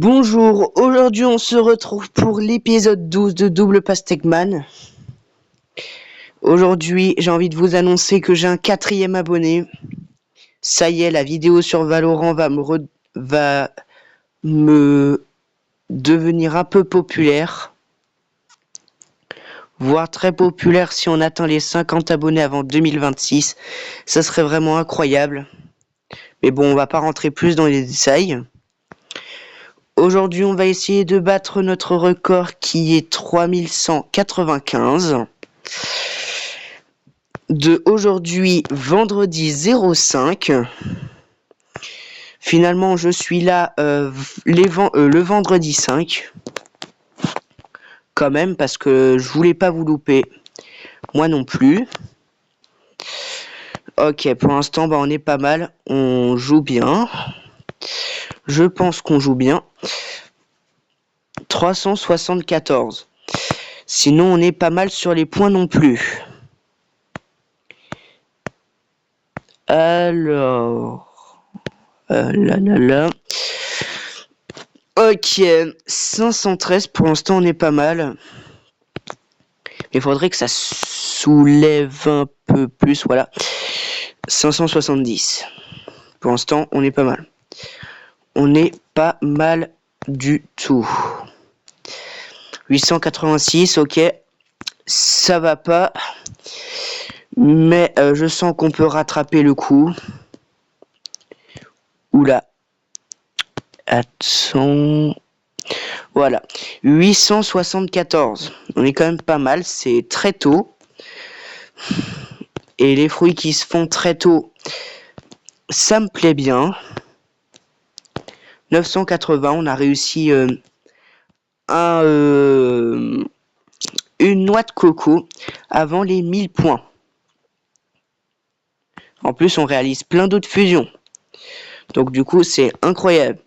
Bonjour, aujourd'hui on se retrouve pour l'épisode 12 de Double Pastèque Man. Aujourd'hui j'ai envie de vous annoncer que j'ai un 4e abonné. Ça y est, la vidéo sur Valorant va me devenir un peu populaire. Voire très populaire si on atteint les 50 abonnés avant 2026. Ça serait vraiment incroyable. Mais bon, on va pas rentrer plus dans les détails. Aujourd'hui, on va essayer de battre notre record qui est 3195. De aujourd'hui, vendredi 05. Finalement, je suis là le vendredi 5. Quand même, parce que je voulais pas vous louper. Moi non plus. Ok, pour l'instant, on est pas mal. On joue bien. Je pense qu'on joue bien. 374. Sinon, on est pas mal sur les points non plus. Alors... là. Ok, 513 pour l'instant, on est pas mal. Il faudrait que ça soulève un peu plus, voilà. 570. Pour l'instant, on est pas mal. On est pas mal du tout. 886, ok. Ça va pas. Mais je sens qu'on peut rattraper le coup. Oula. Attends. Voilà. 874. On est quand même pas mal. C'est très tôt. Et les fruits qui se font très tôt, ça me plaît bien. 980, on a réussi une noix de coco avant les 1000 points. En plus, on réalise plein d'autres fusions. Donc du coup, c'est incroyable.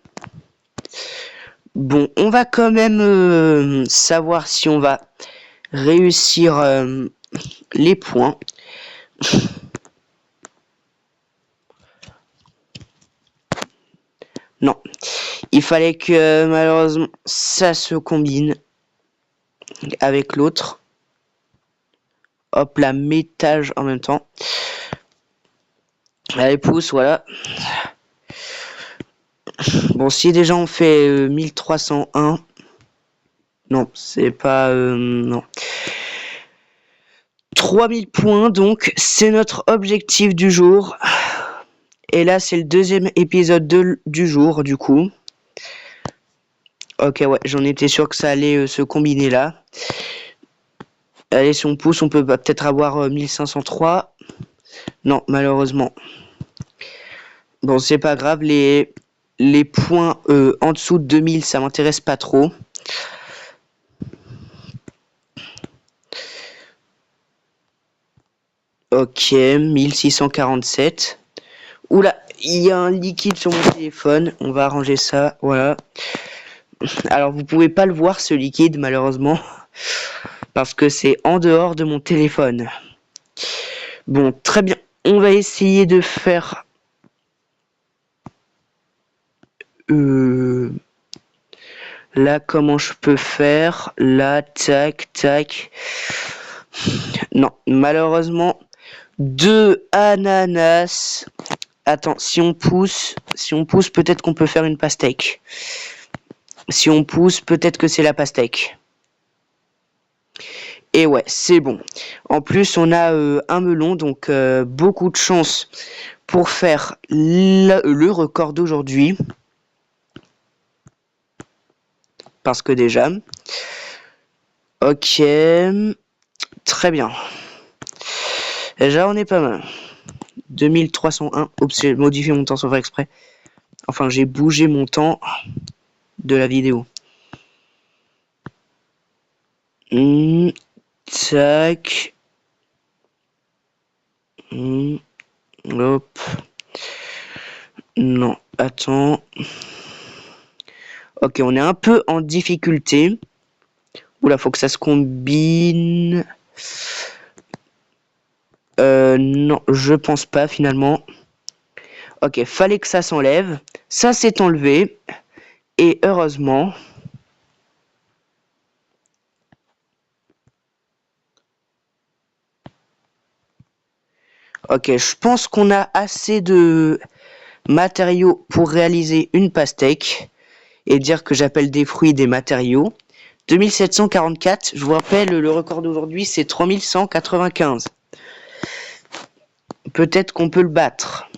Bon, on va quand même savoir si on va réussir les points. Non. Il fallait que malheureusement ça se combine avec l'autre. Hop, la métage en même temps. Allez, pousse, voilà. Bon, si déjà on fait 1301. Non, c'est pas... non. 3000 points, donc c'est notre objectif du jour. Et là, c'est le deuxième épisode du jour, du coup. Ok, ouais, j'en étais sûr que ça allait se combiner là. Allez, si on pousse, on peut peut-être avoir 1503. Non, malheureusement. Bon, c'est pas grave, les points en dessous de 2000, ça m'intéresse pas trop. Ok, 1647. Oula, il y a un liquide sur mon téléphone. On va arranger ça, voilà. Alors, vous pouvez pas le voir, ce liquide, malheureusement. Parce que c'est en dehors de mon téléphone. Bon, très bien. On va essayer de faire... Là, comment je peux faire? Là, tac. Non, malheureusement, 2 ananas. Attends, si on pousse, peut-être qu'on peut faire une pastèque. Si on pousse, peut-être que c'est la pastèque. Et ouais, c'est bon. En plus, on a un melon, donc beaucoup de chance pour faire le record d'aujourd'hui. Parce que déjà... Ok, très bien. Déjà, on est pas mal. 2301. Oups, j'ai modifié mon temps sans faire exprès. Enfin, j'ai bougé mon temps de la vidéo. Tac. Hop. Non, attends. Ok, on est un peu en difficulté. Oula, faut que ça se combine. Non, je pense pas finalement. Ok, fallait que ça s'enlève. Ça s'est enlevé. Et heureusement... Ok, je pense qu'on a assez de matériaux pour réaliser une pastèque et dire que j'appelle des fruits des matériaux. 2744, je vous rappelle, le record d'aujourd'hui c'est 3195. Peut-être qu'on peut le battre.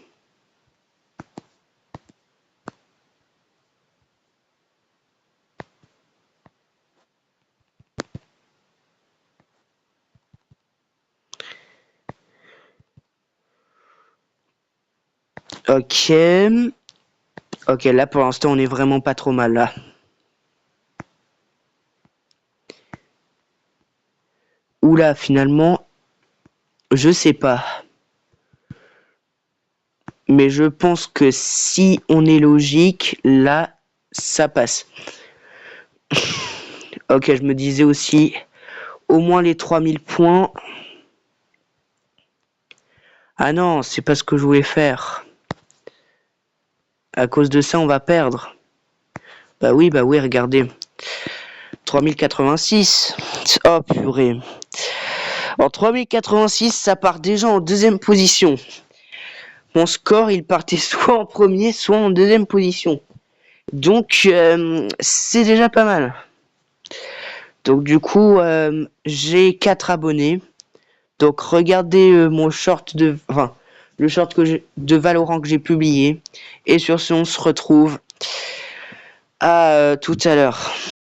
Ok. Ok, là pour l'instant on est vraiment pas trop mal là. Oula, finalement, je sais pas. Mais je pense que si on est logique, là, ça passe. Ok, je me disais aussi, au moins les 3000 points. Ah non, c'est pas ce que je voulais faire. À cause de ça, on va perdre. Bah oui, regardez. 3086. Oh purée. En 3086, ça part déjà en deuxième position. Mon score, il partait soit en premier, soit en deuxième position. Donc, c'est déjà pas mal. Donc du coup, j'ai 4 abonnés. Donc regardez mon short de... Enfin, le short de Valorant que j'ai publié. Et sur ce, on se retrouve à tout à l'heure.